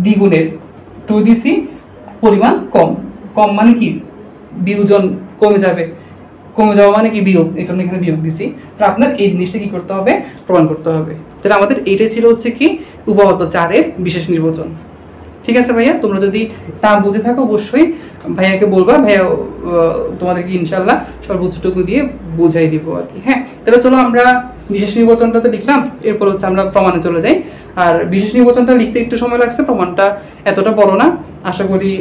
দ্বিগুণের, 2 দিছি, পরিমাণ কম মানে কি বিয়োজন কমে যাওয়া মানে কি বিয়োগ, এই জন্য এখানে বিয়োগ দিছি। তো আপনার এই জিনিসটা কি করতে হবে? প্রমাণ করতে হবে। তাহলে আমাদের এইটাই ছিল হচ্ছে কি উপপাদ্য 4 এর বিশেষ নির্বাচন, ঠিক আছে ভাইয়া। তোমরা যদি তা বুঝে থাকো অবশ্যই ভাইয়াকে বলবা, ভাইয়া তোমাদেরকে ইনশাল্লাহ সর্বোচ্চটুকু দিয়ে বুঝাই দিব আর কি। হ্যাঁ, তাহলে চলো আমরা বিশেষ নির্বাচনটা তো লিখলাম, এরপর হচ্ছে আমরা প্রমাণে চলে যাই। আর বিশেষ নির্বাচনটা লিখতে একটু সময় লাগছে, প্রমাণটা এতটা বড় না, আশা করি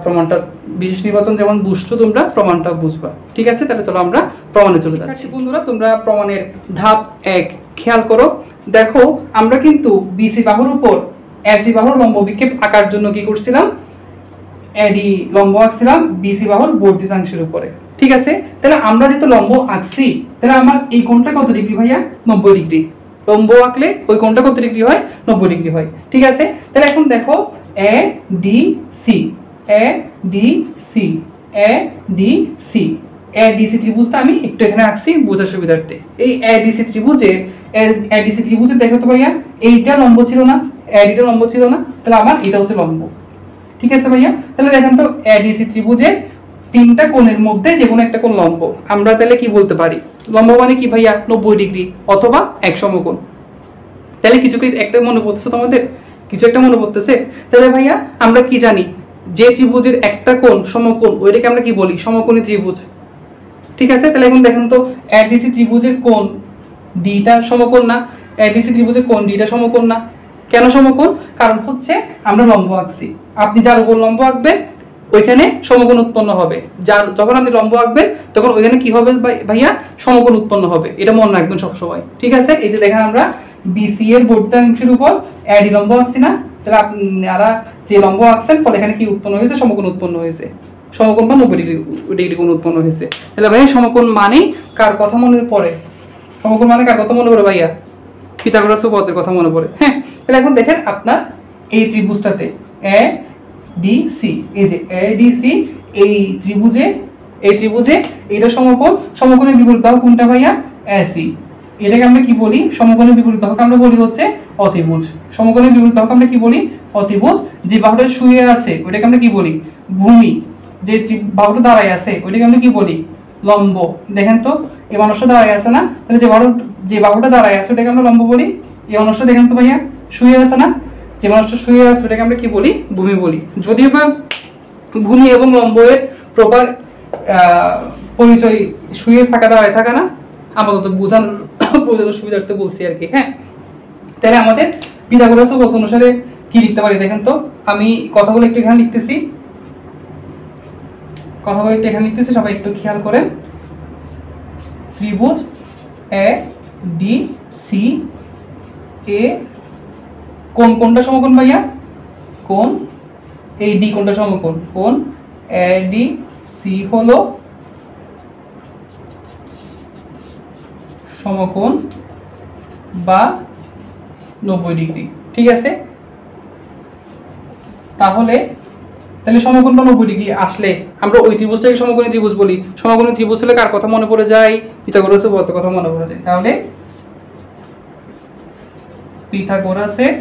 প্রমাণটা বিশেষ নির্বাচন যেমন বুঝছো তোমরা প্রমাণটা বুঝবা, ঠিক আছে। তাহলে চলো আমরা প্রমাণে চলে যাচ্ছি। বন্ধুরা, তোমরা প্রমাণের ধাপ 1 খেয়াল করো, দেখো আমরা কিন্তু বিসি বাহুর উপর এসি বাহুর লম্ব বিক্ষেপ আঁকার জন্য কি করছিলাম? এডি লম্ব আঁকছিলাম বিসি বাহুর বর্ধিতাংশের উপরে, ঠিক আছে। তাহলে আমরা যেহেতু লম্ব আঁকছি, তাহলে আমার এই কোণটা কত ডিগ্রি ভাইয়া? 90 ডিগ্রি। লম্ব আঁকলে ওই কোণটা কত ডিগ্রি হয়? 90 ডিগ্রি হয়, ঠিক আছে। তাহলে এখন দেখো এ ডি সি এডিসি ত্রিভুজটা আমি একটু এখানে আঁকছি বোঝার সুবিধার্থে। এই এডিসি ত্রিভুজে দেখো তো ভাইয়া, এইটা লম্ব ছিল না, এডিটা লম্ব ছিল না, তাহলে আমার এটা হচ্ছে লম্ব, ঠিক আছে ভাইয়া। তাহলে দেখেন তো এডিসি ত্রিভুজের তিনটা কোণের মধ্যে যে কোনো একটা কোণ লম্ব, আমরা তাহলে কি বলতে পারি? লম্ব মানে কি ভাইয়া? 90 ডিগ্রি অথবা এক সমকোণ। তাহলে কিছু একটা মনে পড়তেছে তোমাদের? কিছু একটা মনে পড়তেছে? তাহলে ভাইয়া আমরা কি জানি? যে ত্রিভুজের একটা কোণ সমকোণ ওইটাকে আমরা কি বলি? সমকোণী ত্রিভুজ, ঠিক আছে। তাহলে এখন দেখেন তো এডিসি ত্রিভুজের কোণ ডিটা সমকোণ না? এডিসি ত্রিভুজের কোণ ডিটা সমকোণ না? কেন সমকোণ? কারণ হচ্ছে আমরা লম্ব আঁকছি, আপনি যার উপর লম্ব আঁকবেন ওইখানে সমকোণ উৎপন্ন হবে, যার যখন আপনি লম্ব আঁকবেন তখন ওইখানে কি হবে ভাইয়া? সমকোণ উৎপন্ন হবে, এটা মনে রাখবেন সবসময়, ঠিক আছে। এই যে দেখেন আমরা বিসি এর বর্ধিতাংশের উপর এডি লম্ব আঁকছি না? তাহলে আপনারা যে লম্ব আঁকছেন ফলে এখানে কি উৎপন্ন হয়েছে? সমকোণ উৎপন্ন হয়েছে, সমকোণ বা 90 ডিগ্রি কোণ উৎপন্ন হয়েছে। তাহলে ভাইয়া সমকোণ মানে কার কথা মনে পড়ে? সমকোণ মানে কার কথা মনে পড়ে ভাইয়া? পিথাগোরাস উপপাদ্যের কথা মনে পড়ে। হ্যাঁ, তাহলে এখন দেখেন আপনার এই ত্রিভুজটাতে এ ডি সি, এই যে এ ডি সি, এই ত্রিভুজে এটা সমকোণের বিপরীত বাহু কোনটা ভাইয়া? এসি। এটাকে আমরা কি বলি, সমকোণের বিপরীত বাহুকে আমরা বলি হচ্ছে অতিভুজ। সমকোণের বিপরীত বাহুকে আমরা কি বলি, অতিভুজ। যে বাহুটা শুয়ে আছে ওইটাকে আমরা কি বলি, ভূমি। যে বাহুটা দাঁড়ায় আছে ওইটাকে আমরা কি বলি, লম্ব। দেখেন তো এই মানুষটা দাঁড়ায় আছে না, তাহলে যে বাহুটা দাঁড়ায় আছে ওটাকে আমরা লম্ব বলি। এই মানুষটা দেখেন তো ভাইয়া শুয়ে আছে না, যে মানুষটা শুয়ে আছে ওটাকে আমরা কি বলি, ভূমি বলি। যদিও বা ভূমি এবং লম্ব এর প্রপার পরিচয় শুয়ে থাকা দাঁড়ায় থাকা না, আপাতত বোঝানোর সুবিধার্থে বলছি আর কি। হ্যাঁ, তাহলে আমাদের পিথাগোরাস উপপাদ্য অনুসারে কি লিখতে পারি দেখেন তো। আমি কথাগুলো একটু এখানে লিখতেছি, সবাই একটু খেয়াল করেন। ত্রিভুজ এ ডি সি এ কোনটা সমকোণ ভাইয়া, কোণ এই ডি কোনটা সমকোণ, কোণ এ ডি সি হলো সমকোণ বা 90 ডিগ্রি। ঠিক আছে, তাহলে সমকোণ বা 90 ডিগ্রি আসলে আমরা ওই ত্রিভুজটাকে সমকোণী ত্রিভুজ বলি। সমকোণী ত্রিভুজ হলে কার কথা মনে পড়ে যায়, পিথাগোরাসের উপপাদ্যের কথা মনে পড়ে যায়। তাহলে পিথাগোরাসের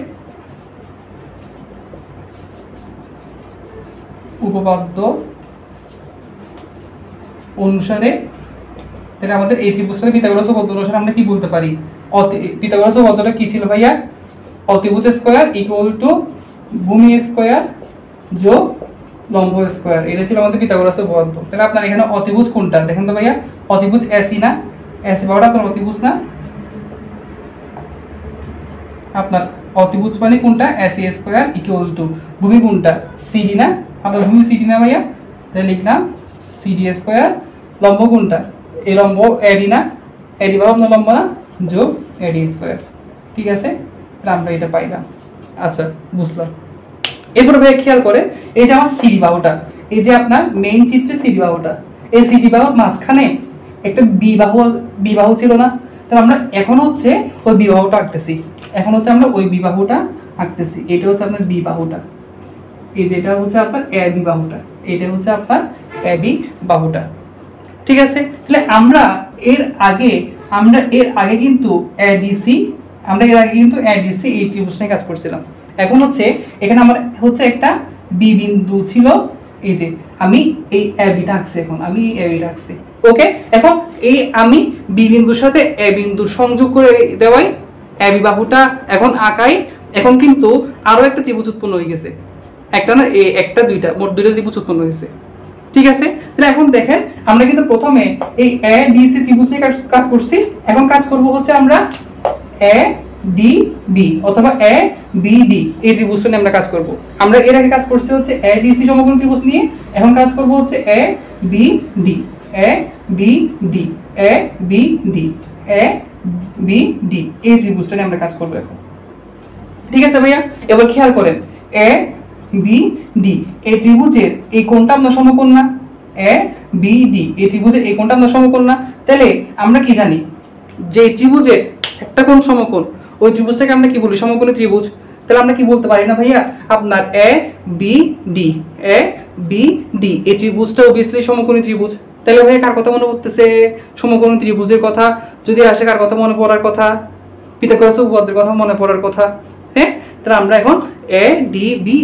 উপপাদ্য অনুসারে তাহলে আমাদের এই ত্রিভুজটাকে পিথাগোরাস উপপাদ্য অনুসারে আমরা কি বলতে পারি, পিথাগোরাস উপপাদ্যটা কি ছিল ভাইয়া, অতিভুজ স্কয়ার ইকুয়াল টু ভূমি স্কয়ার যোগ লম্ব স্কয়ার। এটা ছিল আমাদের পিথাগোরাসের উপপাদ্য। তাহলে আপনার এখানে অতিভুজ কোনটা দেখেন তো ভাইয়া, অতিভুজ এসি না, এসি বাহুটা আপনার অতিভুজ না, আপনার অতিভুজ মানে কোনটা, এসি স্কয়ার ইকুয়াল টু ভূমি কোনটা, সিডি না, আপনার ভূমি সিডি না ভাইয়া, তাহলে লিখলাম সিডি স্কয়ার। লম্ব কোনটা, এই লম্ব এডি না, এডি বাহু আপনার লম্ব না, যোগ এডি স্কয়ার। ঠিক আছে, তাহলে আমরা এটা পাইলাম। আচ্ছা বুঝলাম। এরপরে ভাই খেয়াল করেন, এই যে আমার সিডি বাহুটা, এই যে আপনার মেইন চিত্রে সিডি বাহুটা, এই সিডি বাহুর মাঝখানে একটা বি বাহু ছিল না, তাহলে আমরা এখন হচ্ছে ওই বি বাহুটা আঁকতেছি। এটা হচ্ছে আপনার বি বাহুটা, এই যেটা হচ্ছে আপনার এ বি বাহুটা, এটা হচ্ছে আপনার এ বি বাহুটা। ঠিক আছে, তাহলে আমরা এর আগে কিন্তু এডিসি এই ত্রিভুজ নিয়ে কাজ করছিলাম। এখন হচ্ছে এখানে আমার হচ্ছে একটা বি বিন্দু ছিল, এই যে আমি এই এ বিটা আঁকছি, এখন আমি এ বিটা আঁকছি। ওকে, এখন এই আমি বি বিন্দুর সাথে এ বিন্দু সংযোগ করে দেওয়াই এ বি বাহুটা এখন আঁকাই। এখন কিন্তু আরো একটা ত্রিভুজ উৎপন্ন হয়ে গেছে, একটা না একটা দুইটা, মোট দুইটা ত্রিভুজ উৎপন্ন হয়েছে। ঠিক আছে, তাহলে এখন দেখেন আমরা কিন্তু প্রথমে এই এ ডি সি ত্রিভুজ নিয়ে কাজ করছি। এখন কাজ করব হচ্ছে আমরা এ ডি বি অথবা এ বি ডি এই ত্রিভুজটা নিয়ে আমরা কাজ করব। আমরা এর আগে কাজ করছি হচ্ছে এ ডি সি সমকোণ ত্রিভুজ নিয়ে, এখন কাজ করব হচ্ছে A B D, A B D, A B D, A B D এই ত্রিভুজটা নিয়ে আমরা কাজ করব এখন। ঠিক আছে ভাইয়া, এবার খেয়াল করেন এ বি ডি এই ত্রিভুজের এই কোণটা আপনার সমকোণ না, এ বি ডি এই ত্রিভুজের এই কোণটা আপনার সমকোণ না। তাহলে আমরা কি জানি, যে ত্রিভুজের একটা কোণ সমকোণ ওই ত্রিভুজটাকে আমরা কি বলি, সমকোণী ত্রিভুজ। তাহলে আমরা কি বলতে পারি না ভাইয়া, আপনার এ বি ডি এই ত্রিভুজটা অবভিয়াসলি সমকোণী ত্রিভুজ। তাহলে ভাইয়া কার কথা মনে পড়তেছে, সমকোণী ত্রিভুজের কথা যদি আসে কার কথা মনে পড়ার কথা, পিথাগোরাসের উপপাদ্যের কথা মনে পড়ার কথা। হ্যাঁ, তাহলে আমরা এখন এ ডি বি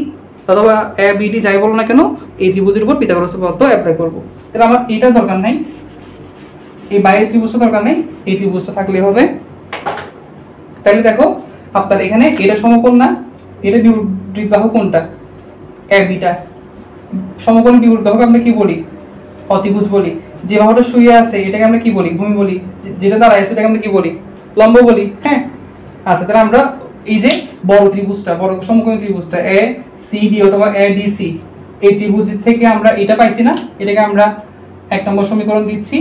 অথবা এ বি ডি যাই বলো না কেন এই ত্রিভুজের উপর পিথাগোরাসের উপপাদ্য অ্যাপ্লাই করব। তাহলে আমার এটা দরকার নাই, এই বাইরের ত্রিভুজটা দরকার নেই, এই ত্রিভুজটা থাকলেই হবে। তাহলে দেখো আপনার এখানে এটা সমকোণ না, এটা বিপরীত বাহু কোনটা, এ বিটা। সমকোণ বিপরীত বাহুকে আমরা কি বলি, অতিভুজ বলি। যে বাহুটা শুয়ে আছে এটাকে আমরা কি বলি, ভূমি বলি। যেটা দাঁড়ায় আছে এটাকে আমরা কি বলি, লম্ব বলি। হ্যাঁ, আচ্ছা তাহলে আমরা এই যে বড় ত্রিভুজটা, বড় সমকোণী ত্রিভুজটা এ সি ডি অথবা এ ডি সি এই ত্রিভুজ থেকে আমরা এটা পাইছি না, এটাকে আমরা 1 নম্বর সমীকরণ দিচ্ছি।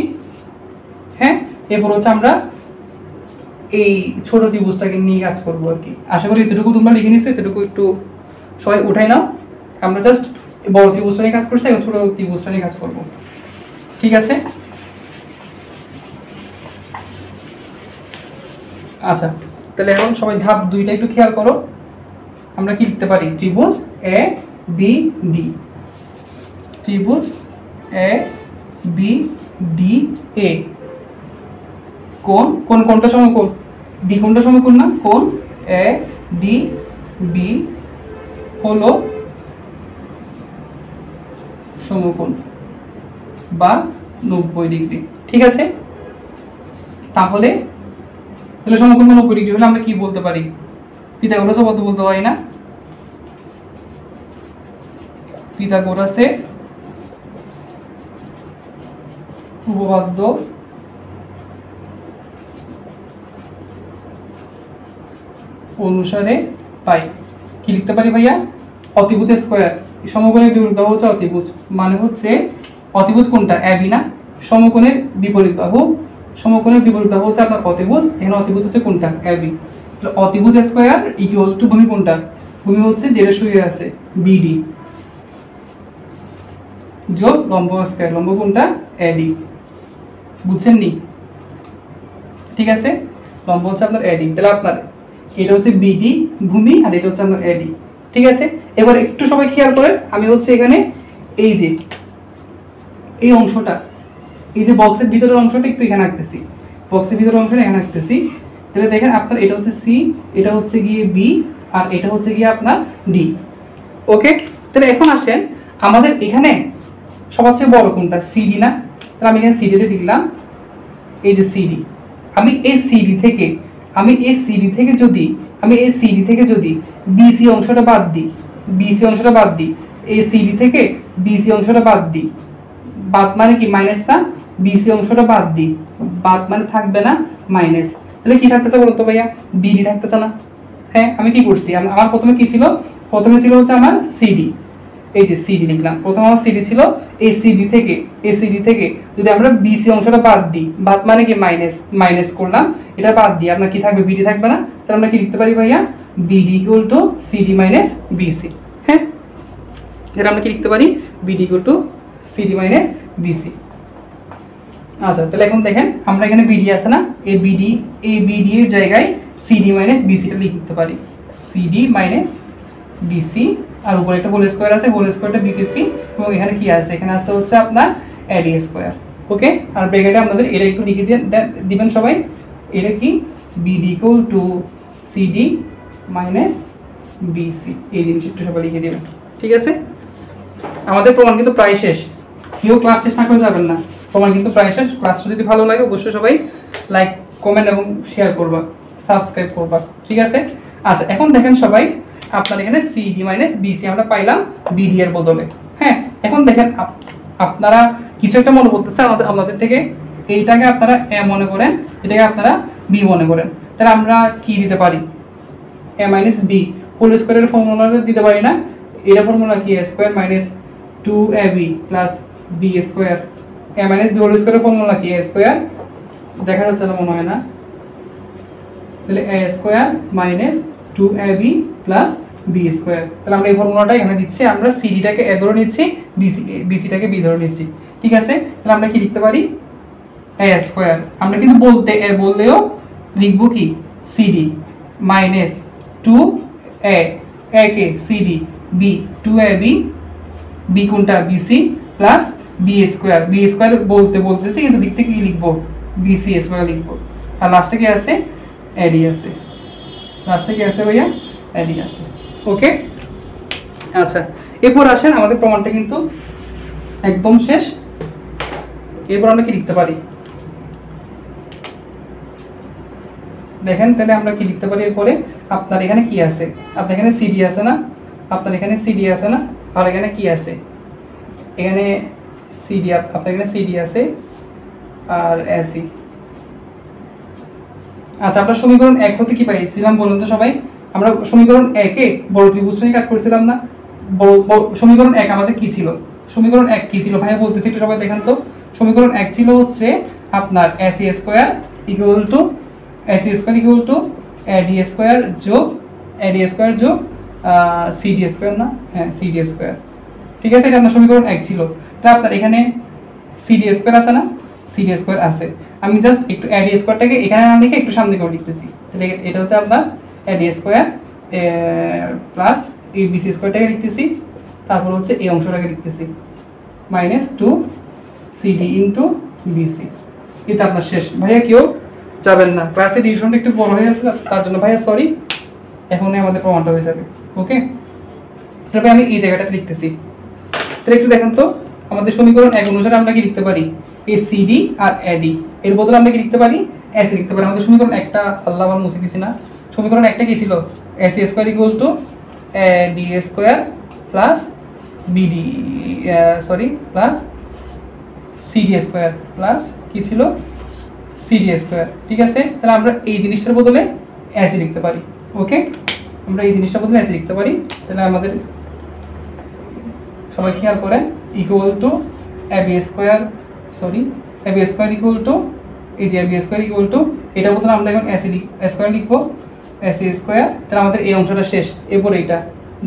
হ্যাঁ, এরপর হচ্ছে আমরা এই ছোট ত্রিভুজটাকে নিয়ে কাজ করবো আর কি। আশা করি এতটুকু তোমরা লিখে নিচ্ছ, এতটুকু একটু সবাই উঠাই নাও। আমরা জাস্ট বড় ত্রিভুজটা নিয়ে কাজ করছি, এবং ছোট ত্রিভুজটা নিয়ে কাজ করবো। ঠিক আছে, আচ্ছা তাহলে এখন সবাই ধাপ 2টা একটু খেয়াল করো। আমরা কি লিখতে পারি, ত্রিভুজ এ বি ডি, ত্রিভুজ এ বি ডি এ কোনটা সমকোণ, বি কোনটা সমকোণ না, কোণ এ ডি বি হলো সমকোণ বা 90 ডিগ্রি। ঠিক আছে, তাহলে সমকোণ 90 ডিগ্রি হলে আমরা কি বলতে পারি, পিথাগোরাস উপপাদ্য বলতে পারি না, পিথাগোরাসের উপপাদ্য অনুসারে পাই। কি লিখতে পারি ভাইয়া, অতিভুজ স্কয়ার, সমকোণের বিপরীত বাহু হচ্ছে অতিভুজ, মানে হচ্ছে অতিভুজ কোনটা, এবি না, সমকোণের বিপরীত বাহু, সমকোণের বিপরীত বাহু হচ্ছে আপনার অতিভুজ, এখানে অতিভুজ হচ্ছে কোনটা, এবি। অতিভুজ স্কয়ার ইকুয়াল টু ভূমি কোনটা, ভূমি হচ্ছে যেটা শুয়ে আছে বিডি যোগ লম্ব স্কয়ার, লম্ব কোনটা, এডি। বুঝছেন নি? ঠিক আছে, লম্ব হচ্ছে আপনার এডি, তাহলে আপনার এটা হচ্ছে বিডি ভূমি আর এটা হচ্ছে আপনার এডি। ঠিক আছে, এবার একটু সবাই খেয়াল করেন, আমি হচ্ছে এখানে এই যে এই অংশটা, এই যে বক্সের ভিতরের অংশটা একটু এখানে আঁকতেছি, বক্সের ভিতরের অংশটা এখানে আঁকতেছি। তাহলে দেখেন আপনার এটা হচ্ছে সি, এটা হচ্ছে গিয়ে বি, আর এটা হচ্ছে গিয়ে আপনার ডি। ওকে, তাহলে এখন আসেন আমাদের এখানে সবচেয়ে বড় কোনটা, সিডি না, তাহলে আমি এখানে সিডিতে লিখলাম এই যে সিডি। আমি এই সিডি থেকে যদি বিসি অংশটা বাদ দিই, এই সিডি থেকে বিসি অংশটা বাদ দিই, বাদ মানে কি মাইনাস না, বিসি অংশটা বাদ দিই, বাদ মানে থাকবে না মাইনাস, তাহলে কি থাকতেছে বলুন তো ভাইয়া, বিডি থাকতেছে না। হ্যাঁ, আমি কি করছি, আমার প্রথমে কি ছিল, প্রথমে ছিল হচ্ছে আমার সিডি, এই যে সিডি লিখলাম, প্রথমে আমার সিডি ছিল, এই সিডি থেকে যদি আমরা বিসি অংশটা বাদ দিই, বাদ মানে কি মাইনাস করলাম, এটা বাদ দিই, আপনার কি থাকবে, বিডি থাকবে না। তাহলে আমরা কি লিখতে পারি ভাইয়া, BD equal to CD minus BC. হ্যাঁ, এটা আমরা কি লিখতে পারি, BD equal to CD minus BC. আচ্ছা, তাহলে এখন দেখেন আমরা এখানে বিডি আছে না, এই বিডি এর জায়গায় সিডি মাইনাস বিসিটা লিখতে পারি, সিডি মাইনাস বিসি, আর উপরে একটা হোল স্কয়ার আছে, হোল স্কয়ারটা দিতেছি, এবং এখানে কি আছে, এখানে আছে হচ্ছে আপনার এডি স্কয়ার। ওকে, আর ব্র্যাকেটে আপনাদের এটা একটু লিখে দিবেন সবাই, এটা কি, BD equal to CD minus BC, এই জিনিস একটু সবাই লিখে দিবেন। ঠিক আছে, আমাদের প্রমাণ কিন্তু প্রায় শেষ, কেউ ক্লাস শেষ না করে যাবেন না, প্রমাণ কিন্তু প্রায় শেষ। ক্লাসটা যদি ভালো লাগে অবশ্যই সবাই লাইক, কমেন্ট এবং শেয়ার করবা, সাবস্ক্রাইব করবা। ঠিক আছে, আচ্ছা এখন দেখেন সবাই, আপনার এখানে সিডি মাইনাস বিসি আমরা পাইলাম বিডি এর বদলে। হ্যাঁ, এখন দেখেন আপনারা কিছু একটা মনে করতেছে আপনাদের থেকে, এইটাকে আপনারা এ মনে করেন, এটাকে আপনারা বি মনে করেন, তাহলে আমরা কি দিতে পারি, এ মাইনাস বি হোল স্কয়ারের ফর্মুলা দিতে পারি না, এর ফর্মুলা কি, A square minus 2ab plus B square, A minus B whole স্কয়ারের ফর্মুলা কি, এ স্কয়ার, দেখা যাচ্ছে না মনে হয় না, তাহলে A square minus 2ab plus B square. তাহলে আমরা এই ফর্মুলাটা এখানে দিচ্ছি, আমরা সিডিটাকে এ ধরে নিচ্ছি, বিসিটাকে বি ধরে নিচ্ছি। ঠিক আছে, তাহলে আমরা কি লিখতে পারি, এ স্কয়ার, আমরা কিন্তু বললেও লিখবো কি, সিডি মাইনাস 2a, এ কে সিডি, বি 2ab, বি কোনটা বিসি, প্লাস বি স্কয়ার বলতেছি, কিন্তু লিখতে কি লিখবো, বিসি স্কয়ার লিখবো, আর লাস্টে কি আছে, এডি আছে, লাস্টে কি আছে ভাইয়া, এডি আছে। ওকে, আচ্ছা এরপর আসেন, আমাদের প্রমাণটা কিন্তু একদম শেষ। এরপর আমরা কি লিখতে পারি, দেখেন তাহলে আমরা কি লিখতে পারি, এরপরে আপনার এখানে কি আছে, আপনার এখানে সিডি আছে না, আর এখানে কি আছে, এখানে সিডি, আপনার এখানে সিডি আছে আর এসি। আচ্ছা, আমরা সমীকরণ 1 হতে কি পাইছিলাম বলুন তো সবাই, আমরা সমীকরণ 1 এ বড় ত্রিভুজ নিয়ে কাজ করেছিলাম না, সমীকরণ 1 আমাদের কি ছিল, সমীকরণ 1 কি ছিল ভাই বলতেছি একটু সবাই দেখেন তো, সমীকরণ 1 ছিল হচ্ছে আপনার AC square equal to AD square যোগ সিডি স্কয়ার না, হ্যাঁ সিডি স্কয়ার। ঠিক আছে, এটা আপনার সমীকরণ 1 ছিল। তাহলে আপনার এখানে সিডি স্কয়ার আছে না, সিডি স্কয়ার আছে, আমি জাস্ট একটু এডি স্কয়ারটাকে এখানে না লিখে একটু সামনে করে লিখতেছি, তাহলে এটা হচ্ছে আপনার এডি স্কয়ার প্লাস এই বিসি স্কয়ারটাকে লিখতেছি, তারপর হচ্ছে এই অংশটাকে লিখতেছি মাইনাস 2 সিডি ইন্টু বিসি। এটা আপনার শেষ। ভাইয়া কেউ যাবেন না। ক্লাসে ডিভিশনটা একটু বড় হয়ে যাচ্ছে, তার জন্য ভাইয়া সরি। এখনই আমাদের প্রমাণটা হয়ে যাবে। ওকে, তারপরে আমি এই জায়গাটাতে লিখতেছি। তাহলে একটু দেখেন তো, আমাদের সমীকরণ 1 অনুসারে আমরা কি লিখতে পারি? এসিডি আর এডি, এর বদলে আমরা কি লিখতে পারি? এসি লিখতে পারি। আমাদের সমীকরণ একটা, আল্লাহ আবার মুছে দিছি না, সমীকরণ একটা কি ছিল? AC square equal two D square plus BD plus CD square plus কি ছিল? CD square. ঠিক আছে, তাহলে আমরা এই জিনিসটার বদলে এসি লিখতে পারি। ওকে, আমরা এই জিনিসটার বদলে এসি লিখতে পারি। তাহলে আমাদের সবাই খেয়াল করেন, equal to AB square equal to এই যে এবি স্কয়ার ইকুয়াল টু, এটা বলতে আমরা এখন এসি স্কয়ার লিখবো, এসি স্কয়ার। তাহলে আমাদের এই অংশটা শেষ, এরপর এইটা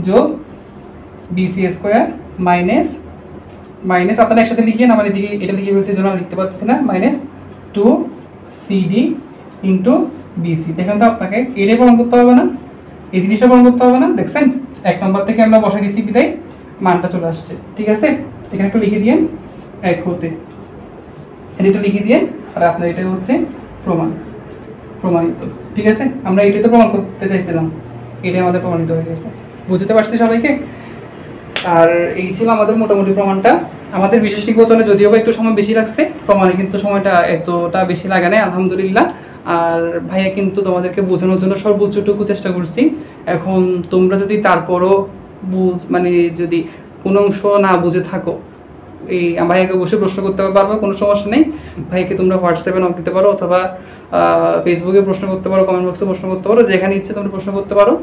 যোগ বিসি স্কয়ার মাইনাস আপনারা একসাথে লিখিয়ে আমার এদিকে এটা লিখে বলছি জন্য লিখতে পারতেছি না, মাইনাস 2 সিডি ইন্টু বিসি। দেখেন তো আপনাকে এটাই প্রমাণ করতে হবে না, এই জিনিসটা প্রমাণ করতে হবে না। দেখছেন 1 নম্বর থেকে আমরা বসাই দিয়েছি, বিদায় মানটা চলে আসছে। ঠিক আছে, এখানে একটু লিখে দিয়েন 1 হতে, এটা একটু লিখে দিয়েন। আর আপনার এটা হচ্ছে প্রমাণিত। ঠিক আছে, আমরা এটাই তো প্রমাণ করতে চাইছিলাম, এটাই আমাদের প্রমাণিত হয়ে গেছে। বুঝতে পারছি সবাইকে? আর এই ছিল আমাদের মোটামুটি প্রমাণটা। আমাদের বিশেষ নির্বাচনে যদিও বা একটু সময় বেশি লাগছে, প্রমাণে কিন্তু সময়টা এতটা বেশি লাগে নাই আলহামদুলিল্লাহ। আর ভাইয়া কিন্তু তোমাদেরকে বোঝানোর জন্য সর্বোচ্চটুকু চেষ্টা করছি। এখন তোমরা যদি তারপরও মানে যদি কোনো অংশ না বুঝে থাকো, এই ভাইয়াকে বসে প্রশ্ন করতে পারবো, কোনো সমস্যা নেই। ভাইকে তোমরা হোয়াটসঅ্যাপে নক দিতে পারো, অথবা ফেসবুকে প্রশ্ন করতে পারো, কমেন্ট বক্সে প্রশ্ন করতে পারো, যেখানে ইচ্ছে তোমরা প্রশ্ন করতে পারো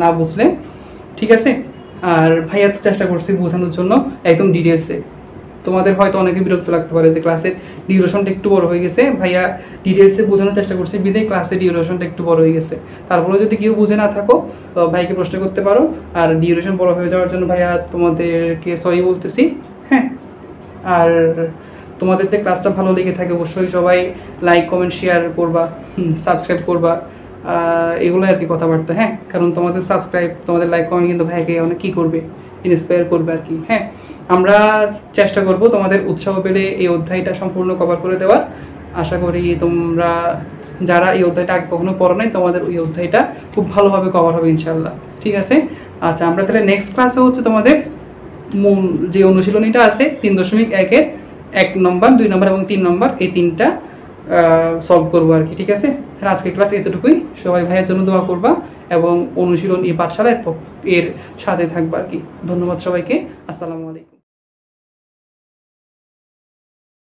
না বুঝলে। ঠিক আছে, আর ভাইয়া তো চেষ্টা করছি বোঝানোর জন্য একদম ডিটেলসে। তোমাদের হয়তো অনেকে বিরক্ত লাগতে পারে যে ক্লাসের ডিউরেশনটা একটু বড় হয়ে গেছে, ভাইয়া ডিটেলসে বোঝানোর চেষ্টা করছি বিদায় ক্লাসের ডিউরেশনটা একটু বড় হয়ে গেছে। তারপরে যদি কেউ বুঝে না থাকো ভাইকে প্রশ্ন করতে পারো। আর ডিউরেশন বড় হয়ে যাওয়ার জন্য ভাইয়া তোমাদেরকে সরি বলতেছি। হ্যাঁ, আর তোমাদের যে ক্লাসটা ভালো লেগে থাকে অবশ্যই সবাই লাইক কমেন্ট শেয়ার করবা, সাবস্ক্রাইব করবা, এগুলো আর কি কথাবার্তা। হ্যাঁ, কারণ তোমাদের সাবস্ক্রাইব, তোমাদের লাইক কমেন্ট কিন্তু ভাইকে অনেক কী করবে, ইন্সপায়ার করবে আর কি। হ্যাঁ, আমরা চেষ্টা করব তোমাদের উৎসাহ পেলে এই অধ্যায়টা সম্পূর্ণ কভার করে দেওয়ার। আশা করি তোমরা যারা এই অধ্যায়টা আগে কখনো পড়ো নাই, তোমাদের ওই অধ্যায়টা খুব ভালোভাবে কভার হবে ইনশাল্লাহ। ঠিক আছে, আচ্ছা আমরা তাহলে নেক্সট ক্লাসে হচ্ছে তোমাদের মূল যে অনুশীলনীটা আছে 3.1-এর 1 নম্বর, 2 নম্বর এবং 3 নম্বর, এই 3টা সলভ করবো আর কি। ঠিক আছে, তাহলে আজকের ক্লাস এতটুকুই। সবাই ভাইয়ের জন্য দোয়া করবা এবং অনুশীলন এই পাঠশালায় এর সাথে থাকবা আর কি। ধন্যবাদ সবাইকে, আসসালামু আলাইকুম।